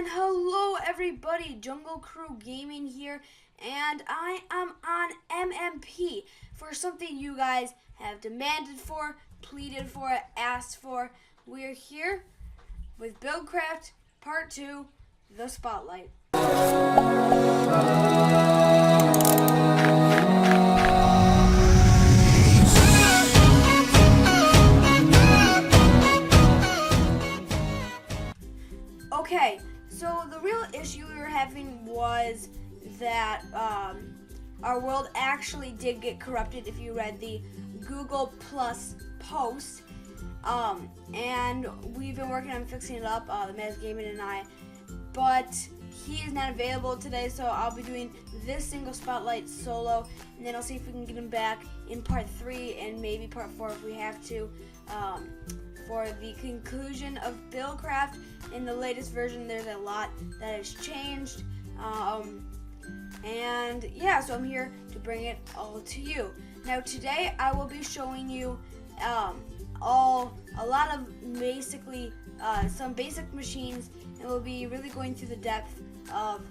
And hello everybody, Jungle Crew Gaming here, and I am on MMP for something you guys have demanded for, pleaded for, asked for. We're here with Buildcraft Part 2, The Spotlight. Okay, so the real issue we were having was that our world actually did get corrupted if you read the Google Plus post. And we've been working on fixing it up, the Maz Gaming and I, but he is not available today, so I'll be doing this single spotlight solo, and then I'll see if we can get him back in part 3 and maybe part 4 if we have to, for the conclusion of Buildcraft. In the latest version, there's a lot that has changed, and yeah, so I'm here to bring it all to you. Now today I will be showing you a lot of basically some basic machines, and we'll be really going through the depth of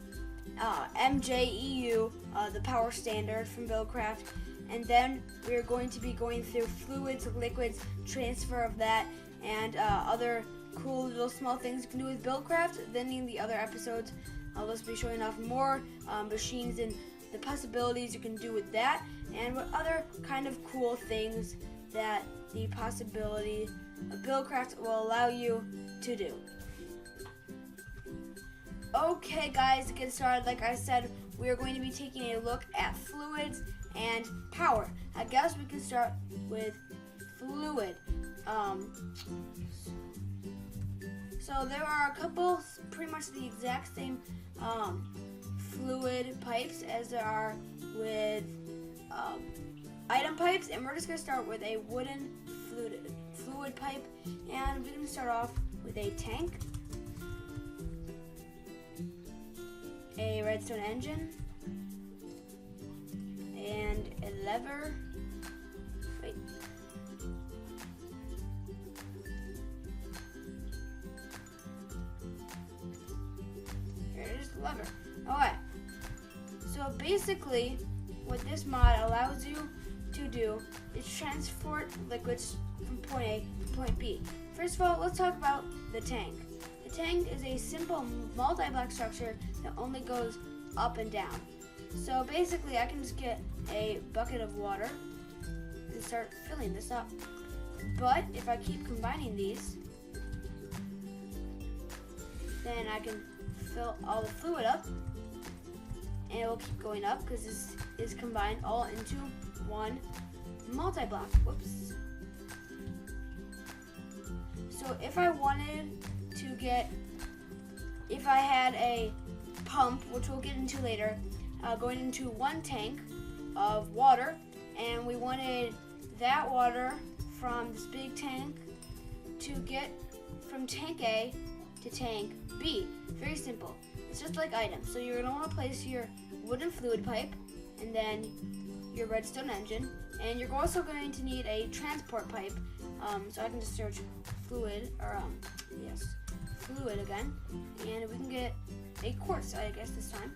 MJEU, the power standard from Buildcraft, and then we're going to be going through fluids, liquids, transfer of that, and other cool little small things you can do with Buildcraft. Then in the other episodes, I'll just be showing off more machines and the possibilities you can do with that, and what other kind of cool things that the possibility of Buildcraft will allow you to do. Okay guys, to get started, like I said, we are going to be taking a look at fluids and power. I guess we can start with fluid. So there are a couple pretty much the exact same fluid pipes as there are with item pipes, and we're just going to start with a wooden fluid pipe, and we're going to start off with a tank, a redstone engine, and a lever. Wait. Here it is, the lever. Alright. So basically, what this mod allows you to do is transport liquids from point A to point B. First of all, let's talk about the tank. The tank is a simple multi-block structure that only goes up and down. So basically, I can just get a bucket of water and start filling this up. But if I keep combining these, then I can fill all the fluid up, and it will keep going up because this is combined all into one multi-block. Whoops. So if I wanted to get, if I had a pump, which we'll get into later, going into one tank of water, and we wanted that water from this big tank to get from tank A to tank B. Very simple. It's just like items. So you're going to want to place your wooden fluid pipe, and then your redstone engine, and you're also going to need a transport pipe. So I can just search fluid, or fluid again, and we can get a quartz, I guess this time,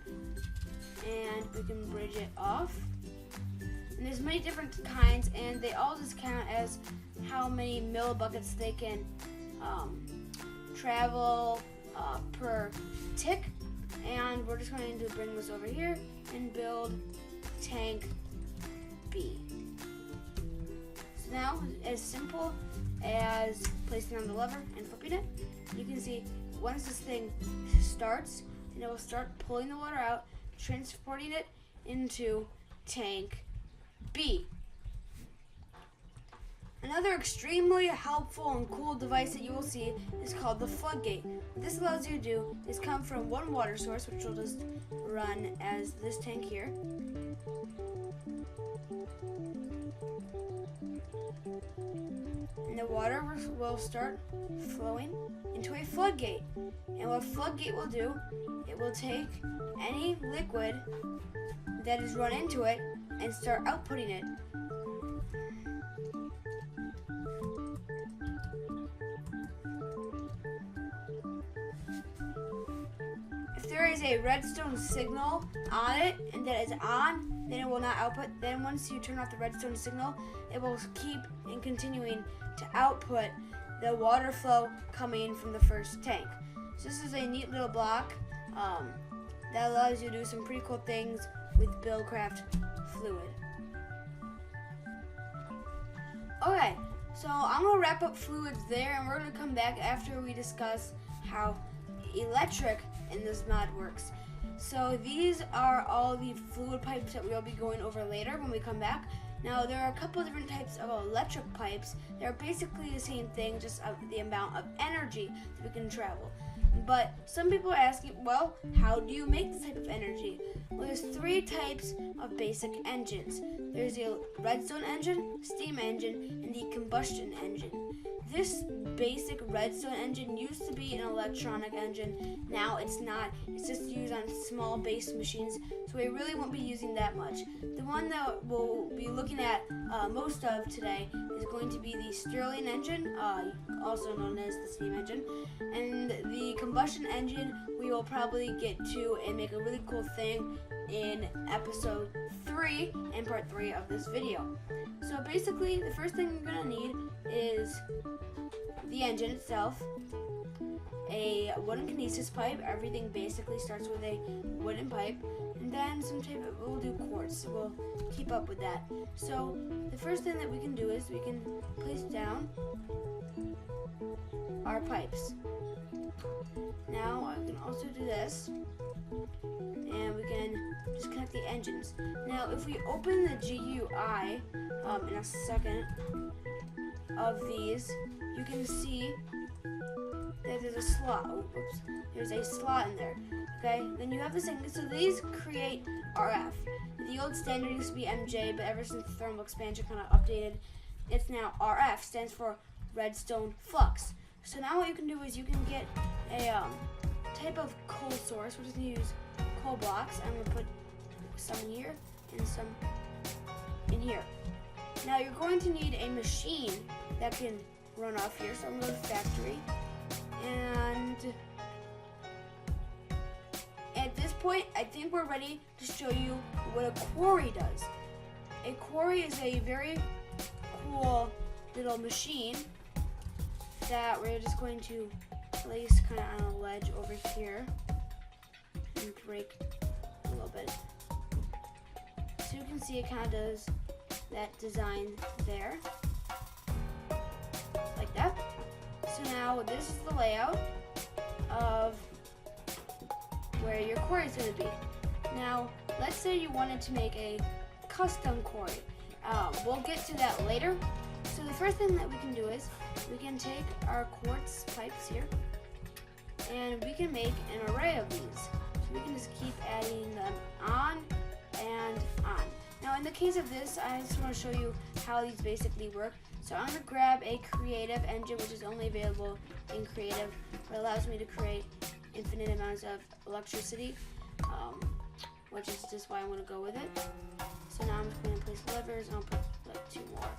and we can bridge it off. And there's many different kinds, and they all just count as how many millibuckets they can travel per tick. And we're just going to bring this over here and build tank B. So now, as simple as placing on the lever and flipping it, you can see once this thing starts, then it will start pulling the water out, transporting it into tank B. Another extremely helpful and cool device that you will see is called the floodgate. What this allows you to do is come from one water source, which will just run as this tank here. And the water will start flowing into a floodgate. And what floodgate will do, it will take any liquid that is run into it and start outputting it. there is a redstone signal on it and that is on, then it will not output. Then once you turn off the redstone signal, it will keep and continuing to output the water flow coming from the first tank. So this is a neat little block that allows you to do some pretty cool things with Buildcraft fluid. Okay, so I'm going to wrap up fluids there, and we're going to come back after we discuss how electric in this mod works. So these are all the fluid pipes that we'll be going over later when we come back. Now there are a couple of different types of electric pipes. They're basically the same thing, just of the amount of energy that we can travel. But some people are asking, well, how do you make this type of energy? Well, there's three types of basic engines. There's the redstone engine, steam engine, and the combustion engine. This basic redstone engine used to be an electronic engine. Now it's not. It's just used on small base machines, so we really won't be using that much. The one that we'll be looking at most of today is going to be the Stirling engine, also known as the steam engine, and the combustion engine we will probably get to and make a really cool thing in episode 3 and part 3 of this video. So basically, the first thing you're going to need is the engine itself, a wooden kinesis pipe. Everything basically starts with a wooden pipe, and then some type of, we'll do quartz, so we'll keep up with that. So the first thing that we can do is we can place down our pipes. Now I can also do this, and we can just connect the engines. Now if we open the GUI in a second of these, you can see that there's a slot. Oops, there's a slot in there. Okay, then you have this thing. So these create RF. The old standard used to be MJ, but ever since the thermal expansion kind of updated, it's now RF, stands for redstone flux. So now what you can do is you can get a type of coal source. We're just going to use coal blocks. I'm going to put some in here and some in here. Now you're going to need a machine that can run off here. So I'm going to go to factory, and at this point I think we're ready to show you what a quarry does. A quarry is a very cool little machine that we're just going to place kind of on a ledge over here and break a little bit. So you can see it kind of does that design there, like that. So now this is the layout of where your quarry is going to be. Now let's say you wanted to make a custom quarry. We'll get to that later. So the first thing that we can do is we can take our quartz pipes here, and we can make an array of these. So we can just keep adding them on and on. Now in the case of this, I just want to show you how these basically work. So I'm going to grab a creative engine, which is only available in creative, but allows me to create infinite amounts of electricity, which is just why I want to go with it. So now I'm just going to place levers, and I'll put like 2 more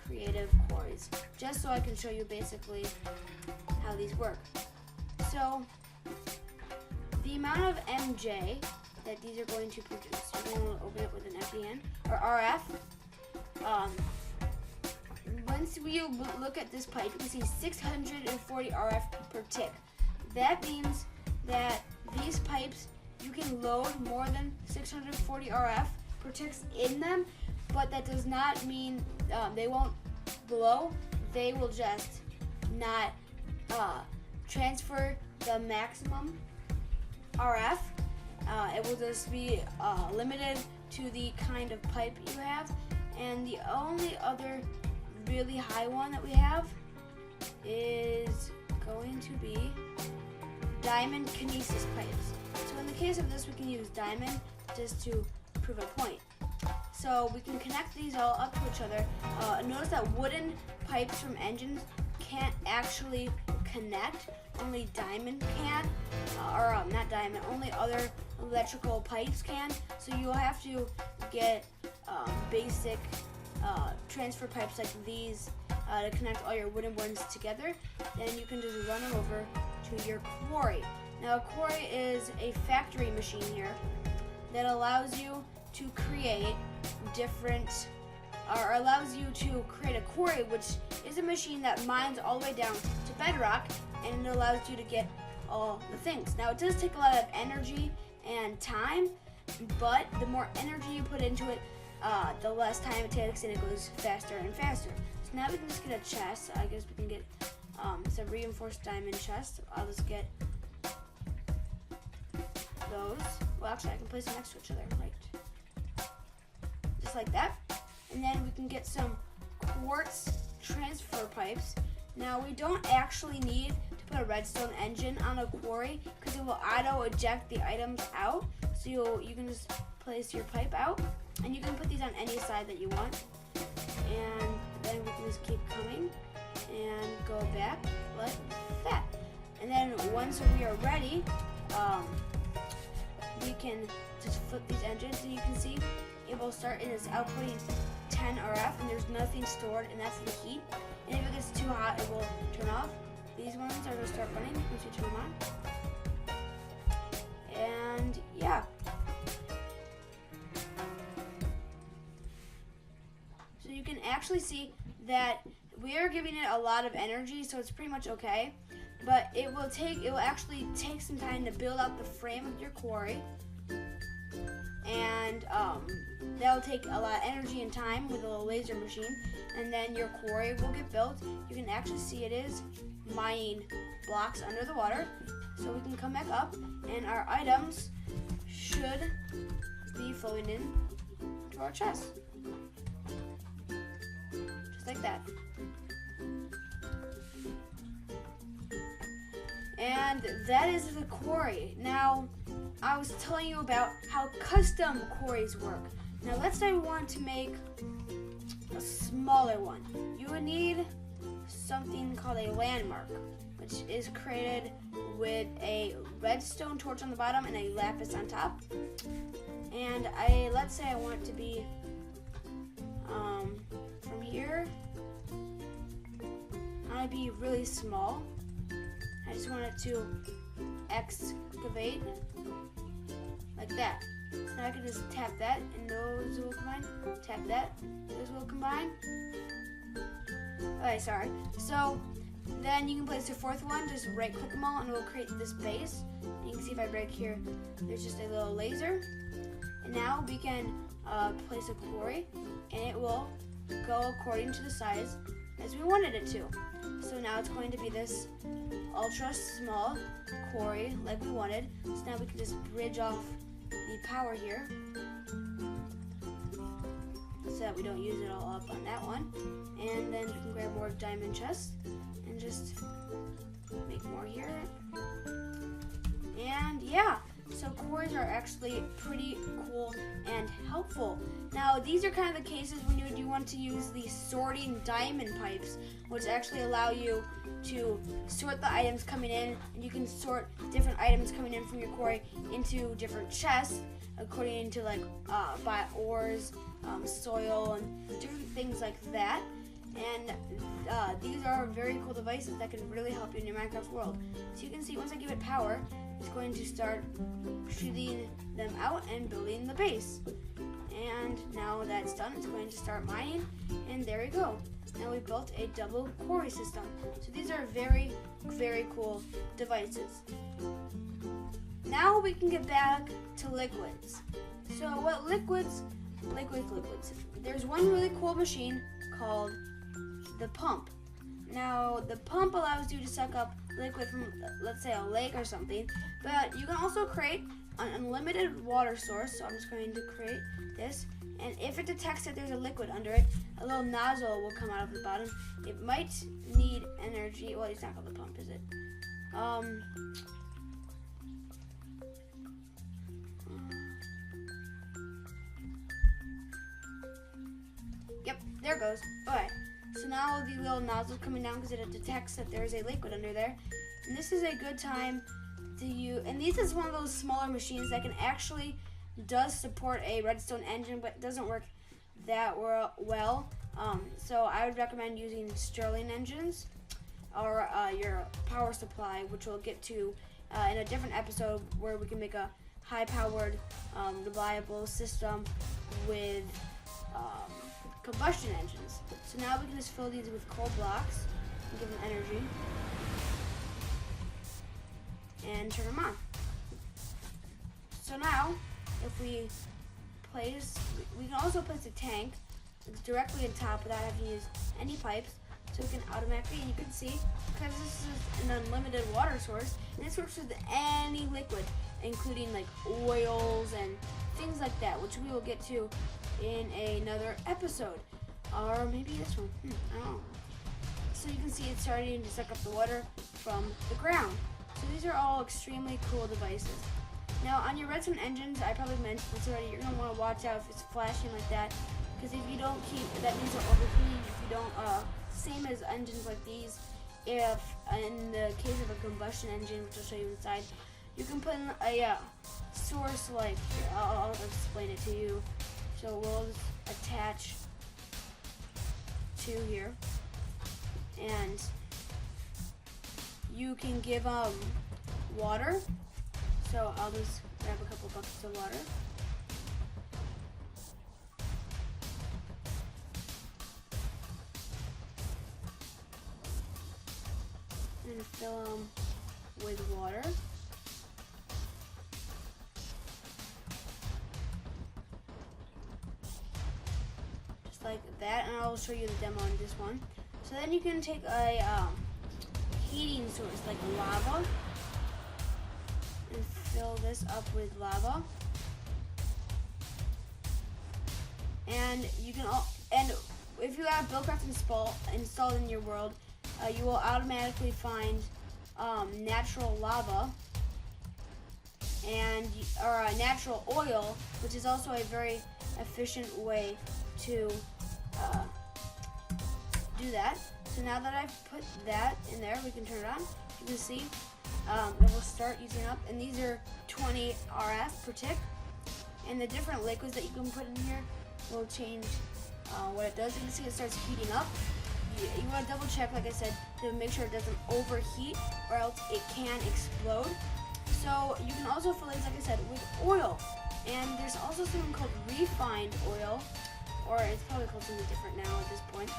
creative quarries, just so I can show you basically how these work. So the amount of MJ that these are going to produce, you're going to open it with an FDN or RF. Once we look at this pipe, you can see 640 RF per tick. That means that these pipes, you can load more than 640 RF per ticks in them, but that does not mean they won't blow. They will just not transfer the maximum RF. It will just be limited to the kind of pipe you have. And the only other really high one that we have is going to be diamond kinesis pipes. So in the case of this, we can use diamond just to prove a point. So we can connect these all up to each other. Notice that wooden pipes from engines can't actually connect. Only diamond can, or not diamond, only other electrical pipes can. So you'll have to get basic transfer pipes like these to connect all your wooden ones together. Then you can just run them over to your quarry. Now a quarry is a factory machine here that allows you to create different, or allows you to create a quarry, which is a machine that mines all the way down to bedrock, and it allows you to get all the things. Now it does take a lot of energy and time, but the more energy you put into it, the less time it takes, and it goes faster and faster. So now we can just get a chest. I guess we can get it's a reinforced diamond chest. I'll just get those. Well, actually, I can place them next to each other, right? Just like that. And then we can get some quartz transfer pipes. Now, we don't actually need to put a redstone engine on a quarry because it will auto-eject the items out. So you can just place your pipe out, and you can put these on any side that you want. And then we can just keep coming and go back like that. And then once we are ready, we can just flip these engines, and you can see it will start and it's outputting 10 RF, and there's nothing stored, and that's the heat. And if it gets too hot, it will turn off. These ones are going to start running once you turn them on. And yeah. So you can actually see that we are giving it a lot of energy, so it's pretty much okay. But it will actually take some time to build out the frame of your quarry. And that'll take a lot of energy and time with a little laser machine. And then your quarry will get built. You can actually see it is mining blocks under the water. So we can come back up, and our items should be flowing in to our chest. Just like that. And that is the quarry. Now, I was telling you about how custom quarries work. Now, let's say we want to make a smaller one. You would need something called a landmark, which is created with a redstone torch on the bottom and a lapis on top. And let's say I want it to be from here. I want it to be really small. I just want it to excavate like that. So now I can just tap that, and those will combine. Tap that, those will combine. Okay, sorry. So then you can place the fourth one. Just right click them all, and it will create this base. And you can see if I break here, there's just a little laser. And now we can place a quarry, and it will go according to the size as we wanted it to. So now it's going to be this ultra small quarry like we wanted. So now we can just bridge off the power here so that we don't use it all up on that one. And then we can grab more diamond chests and just make more here. And yeah, so quarries are actually pretty cool and helpful. Now, these are kind of the cases when you do want to use the sorting diamond pipes, which actually allow you to sort the items coming in, and you can sort different items coming in from your quarry into different chests according to like by ores, soil, and different things like that. And these are very cool devices that can really help you in your Minecraft world. So you can see once I give it power, it's going to start shooting them out and building the base. And now that it's done, it's going to start mining, and there we go. Now we built a double quarry system. So these are very, very cool devices. Now we can get back to liquids. So what liquids? There's one really cool machine called the pump. Now the pump allows you to suck up liquid from, let's say, a lake or something, but you can also create an unlimited water source. So I'm just going to create this, and if it detects that there's a liquid under it, a little nozzle will come out of the bottom. It might need energy. Well, it's not called the pump, is it? Yep, there it goes. Okay, so now the little nozzle's coming down because it detects that there's a liquid under there. And this is a good time to use, and this is one of those smaller machines that can actually does support a redstone engine, but it doesn't work that well. So I would recommend using Stirling engines or your power supply, which we'll get to in a different episode where we can make a high-powered, reliable system with combustion engines. So now we can just fill these with coal blocks and give them energy and turn them on. So now, if we can also place a tank directly on top without having to use any pipes, so we can automatically, and you can see, because this is an unlimited water source, and this works with any liquid, including like oils and things like that, which we will get to in another episode, or maybe this one, I don't know. So you can see it's starting to suck up the water from the ground. So these are all extremely cool devices. Now on your redstone engines, I probably mentioned this already, you're going to want to watch out if it's flashing like that, because if you don't keep, that means they're overheating. If you don't, same as engines like these, if in the case of a combustion engine, which I'll show you inside, you can put in a source like, here, I'll explain it to you. So we'll just attach two here, and you can give water. So I'll just grab a couple buckets of water. And fill them with water. Just like that, and I'll show you the demo on this one. So then you can take a heating source like lava and fill this up with lava. And you can and if you have Buildcraft installed in your world, you will automatically find natural lava and natural oil, which is also a very efficient way to do that. So now that I've put that in there, we can turn it on. You can see it will start using up, and these are 20 RF per tick. And the different liquids that you can put in here will change what it does. You can see it starts heating up. You want to double check, like I said, to make sure it doesn't overheat, or else it can explode. So you can also fill these, like I said, with oil. And there's also something called refined oil, or it's probably called something different now at this point.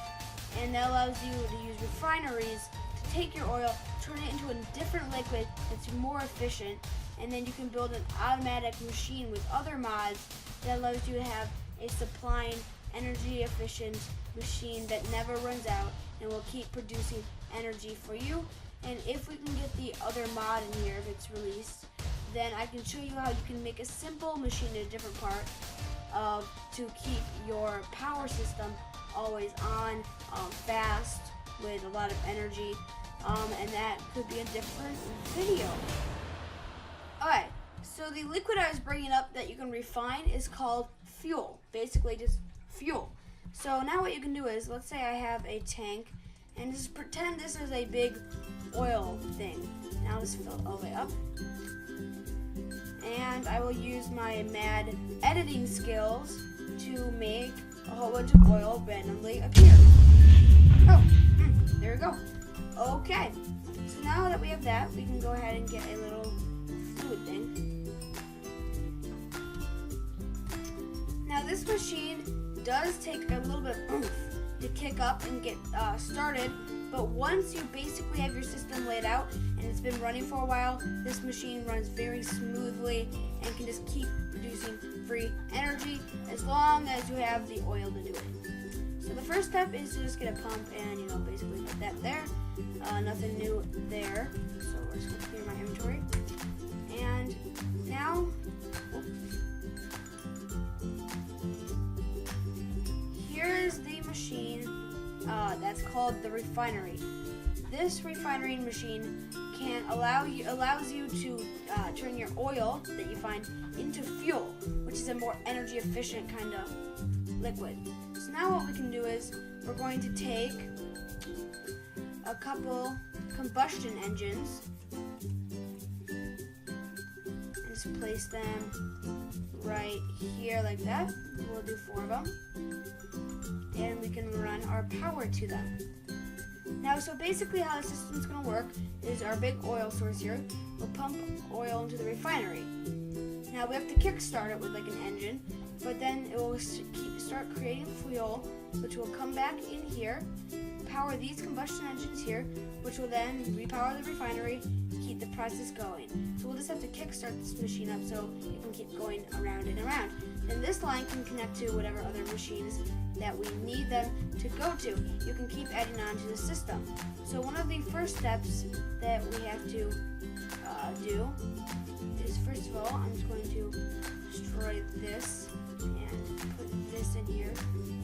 And that allows you to use refineries to take your oil, turn it into a different liquid that's more efficient, and then you can build an automatic machine with other mods that allows you to have a supplying energy efficient machine that never runs out and will keep producing energy for you. And if we can get the other mod in here, if it's released, then I can show you how you can make a simple machine in a different part to keep your power system always on, fast, with a lot of energy, and that could be a different video. Alright, so the liquid I was bringing up that you can refine is called fuel, basically just fuel. So now what you can do is, let's say I have a tank, and just pretend this is a big oil thing. Now let's fill it all the way up. And I will use my mad editing skills to make a whole bunch of oil randomly appear. Oh, there we go. Okay, so now that we have that, we can go ahead and get a little fluid thing. Now this machine does take a little bit of oomph to kick up and get started, but once you basically have your system laid out and it's been running for a while, this machine runs very smoothly and can just keep producing free energy as long as you have the oil to do it. So the first step is to just get a pump and, basically put that there. Nothing new there. So we're just going to clear my inventory. And now, here is the machine that's called the refinery. This refinery machine allows you to turn your oil that you find into fuel, which is a more energy efficient kind of liquid. So now what we can do is we're going to take a couple combustion engines and just place them right here like that. We'll do 4 of them, and we can run our power to them. Now, so basically how the system's going to work is our big oil source here will pump oil into the refinery. Now we have to kickstart it with like an engine, but then it will start creating fuel, which will come back in here, power these combustion engines here, which will then repower the refinery, keep the process going. So we'll just have to kickstart this machine up so it can keep going around and around. Then this line can connect to whatever other machines that we need them to go to. You can keep adding on to the system. So one of the first steps that we have to do is, first of all, I'm just going to destroy this and put this in here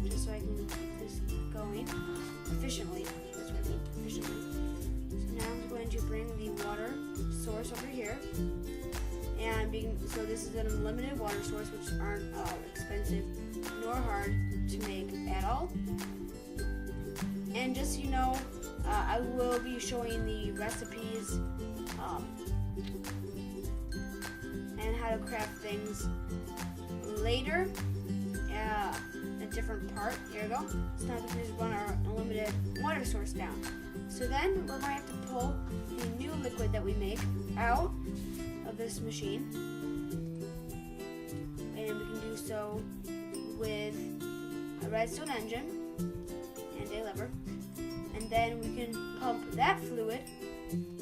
just so I can keep this going efficiently. That's what I mean, efficiently. So now I'm going to bring the water source over here. So this is an unlimited water source, which aren't expensive nor hard to make at all. And just so you know, I will be showing the recipes and how to craft things later. A different part. Here we go. So now we can just run our unlimited water source down. So then we're going to have to pull the new liquid that we make out of this machine, and we can do so with a redstone engine and a lever, and then we can pump that fluid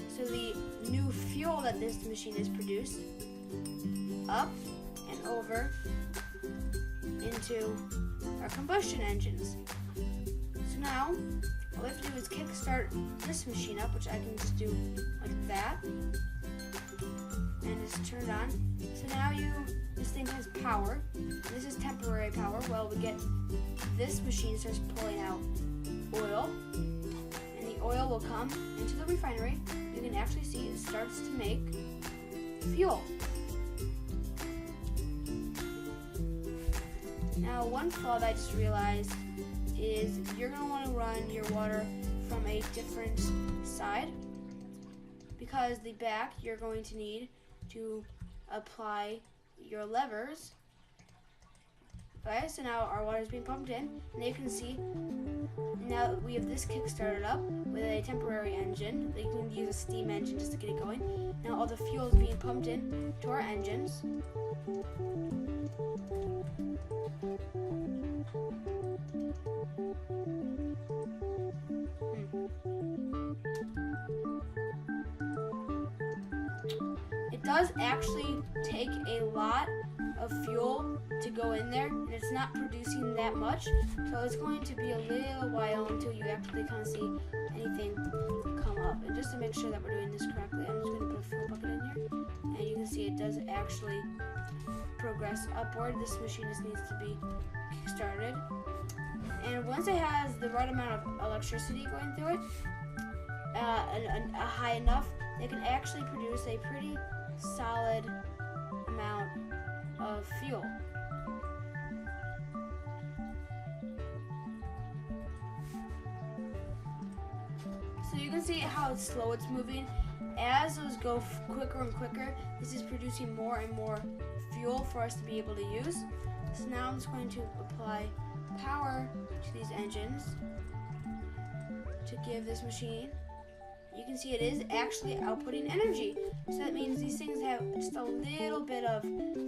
so the new fuel that this machine has produced up and over into our combustion engines. So now all we have to do is kickstart this machine up, which I can just do like that, and just turn it on. So now this thing has power. This is temporary power. Well, we get this machine starts pulling out oil, and the oil will come into the refinery. You can actually see it starts to make fuel. Now, one flaw that I just realized is you're going to want to run your water from a different side, because the back you're going to need to apply your levers. Okay, so now our water is being pumped in, and you can see now that we have this kick started up with a temporary engine. You can use a steam engine just to get it going. Now all the fuel is being pumped in to our engines. It does actually take a lot of fuel to go in there, and it's not producing that much, so it's going to be a little while until you actually kind of see anything come up. And just to make sure that we're doing this correctly, I'm just going to put a fuel bucket in here, and you can see it does actually progress upward. This machine just needs to be started, and once it has the right amount of electricity going through it, high enough, it can actually produce a pretty solid amount of fuel. So you can see how slow it's moving. As those go quicker and quicker, this is producing more and more fuel for us to be able to use. So now I'm just going to apply power to these engines to give this machine. You can see it is actually outputting energy. So that means these things have just a little bit of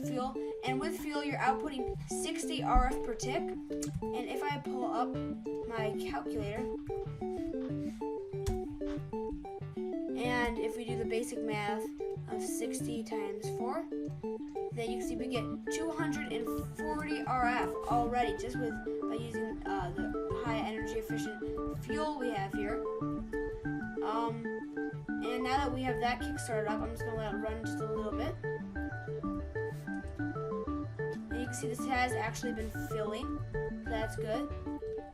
fuel. And with fuel, you're outputting 60 RF per tick. And if I pull up my calculator, and if we do the basic math of 60 times 4, then you can see we get 240 RF already just by using the high energy efficient fuel we have here. And now that we have that kick started up, I'm just going to let it run just a little bit. And you can see this has actually been filling, so that's good.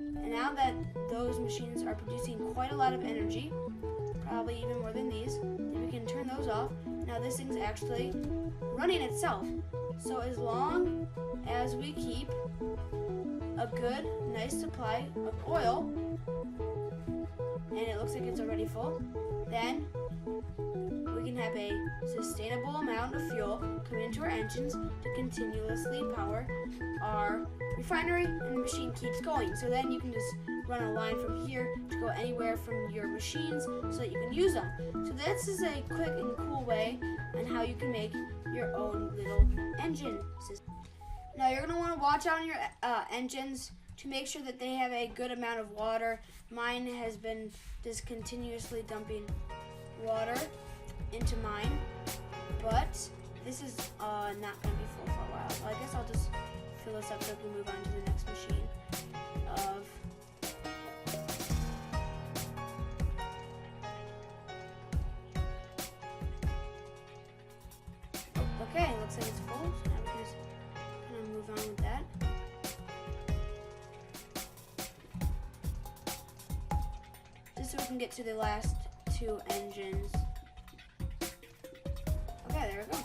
And now that those machines are producing quite a lot of energy, probably even more than these, then we can turn those off. Now this thing's actually running itself. So as long as we keep a good, nice supply of oil, and it looks like it's already full, then we can have a sustainable amount of fuel coming into our engines to continuously power our refinery, and the machine keeps going. So then you can just run a line from here to go anywhere from your machines so that you can use them. So this is a quick and cool way on how you can make your own little engine system. Now you're going to want to watch out on your engines to make sure that they have a good amount of water. Mine has been just continuously dumping water into mine, but this is not going to be full for a while. So I guess I'll just fill this up so we can move on to the next machine of okay, looks like it's full, so now we can just kind of move on with that. Just so we can get to the last two engines. Okay, there we go.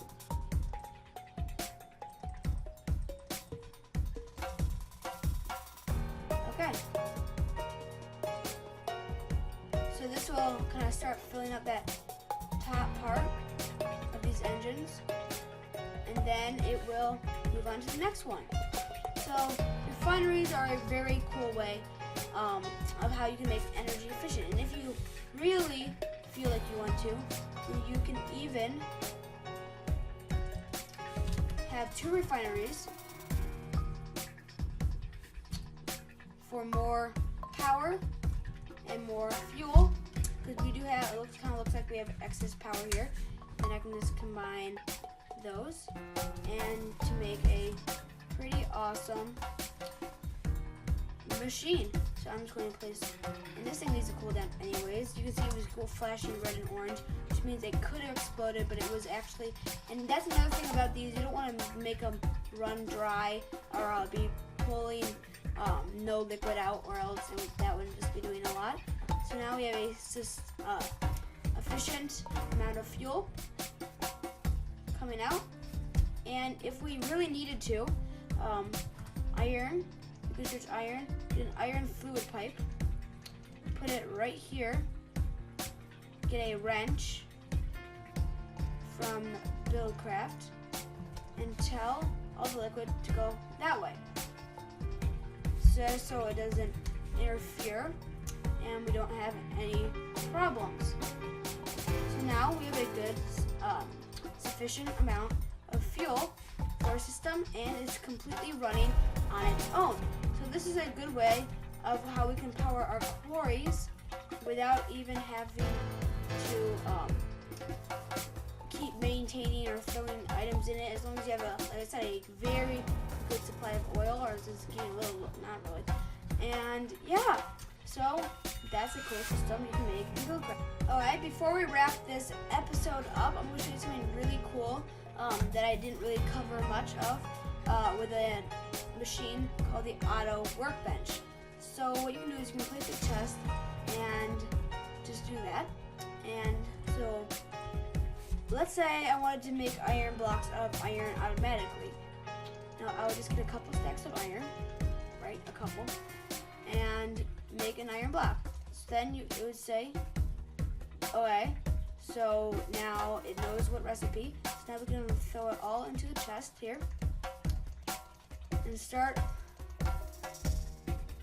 Okay. So this will kind of start filling up that top part of these engines, and then it will move on to the next one. So refineries are a very cool way of how you can make energy efficient, and if you really feel like you want to, then you can even have 2 refineries for more power and more fuel, because we do have, it kind of looks like we have excess power here, and I can just combine those and to make a pretty awesome machine. So I'm just going to place, and this thing needs to cool down anyways. You can see it was cool flashing red and orange, which means it could have exploded, but it was actually, and that's another thing about these, you don't want to make them run dry or be pulling no liquid out, or else that would just be doing a lot. So now we have a efficient amount of fuel coming out, and if we really needed to, iron, you can search iron, get an iron fluid pipe, put it right here, get a wrench from Buildcraft, and tell all the liquid to go that way, so it doesn't interfere and we don't have any problems. So now we have a good sufficient amount of fuel for our system, and it's completely running on its own. So this is a good way of how we can power our quarries without even having to keep maintaining or throwing items in it, as long as you have like I said, a very good supply of oil, or is this getting a little, not really. And yeah, so that's a cool system you can make in Buildcraft. Alright, before we wrap this episode up, I'm going to show you something really cool that I didn't really cover much of with a machine called the Auto Workbench. So what you can do is you can place a chest and just do that. And so let's say I wanted to make iron blocks of iron automatically. Now I would just get a couple stacks of iron, right, a couple, and make an iron block. So then it would say, okay, so now it knows what recipe. So now we're going to throw it all into the chest here and start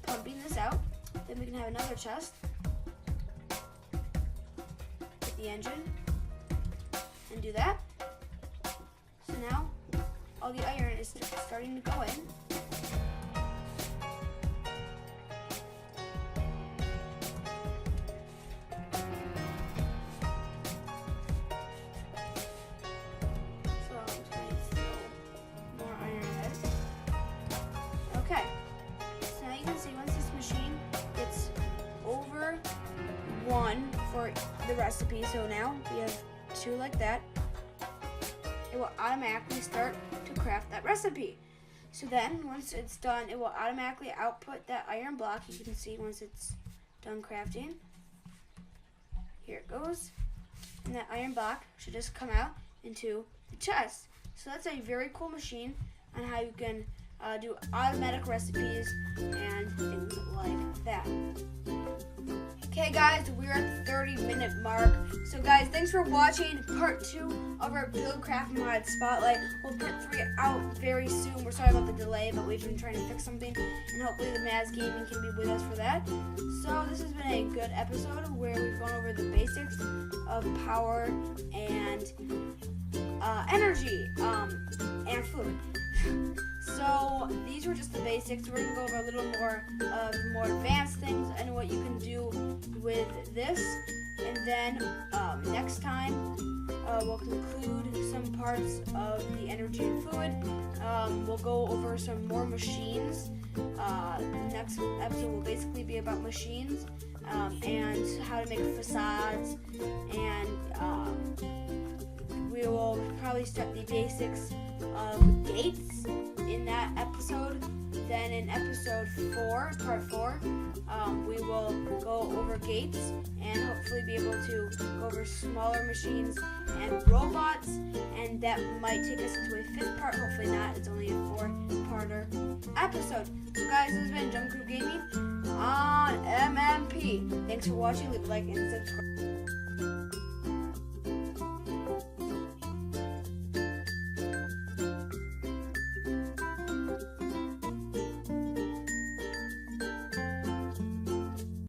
pumping this out. Then we can have another chest with the engine and do that. So now all the iron is starting to go in. So I'm just going to throw more iron in. Okay, so now you can see once this machine gets over 1 for the recipe, so now we have 2 like that, it will automatically start to craft that recipe. So then once it's done, it will automatically output that iron block. You can see once it's done crafting. Here it goes. And that iron block should just come out into the chest. So that's a very cool machine on how you can do automatic recipes and things like that. Okay guys, we're at the 30-minute mark. So guys, thanks for watching part 2 of our Buildcraft mod spotlight. We'll put 3 out very soon. We're sorry about the delay, but we've been trying to fix something, and hopefully the Maz Gaming can be with us for that. So this has been a good episode where we've gone over the basics of power and energy and food. So these were just the basics. We're gonna go over a little more of more advanced things and what you can do with this. And then next time we'll conclude some parts of the energy and food. We'll go over some more machines. Next episode will basically be about machines and how to make facades, and we will probably start the basics of gates in that episode. Then in episode 4, part 4, we will go over gates and hopefully be able to go over smaller machines and robots, and that might take us into a 5th part. Hopefully not, it's only a 4-parter episode. So guys, this has been Jump Crew Gaming on MMP. Thanks for watching, leave a like and subscribe.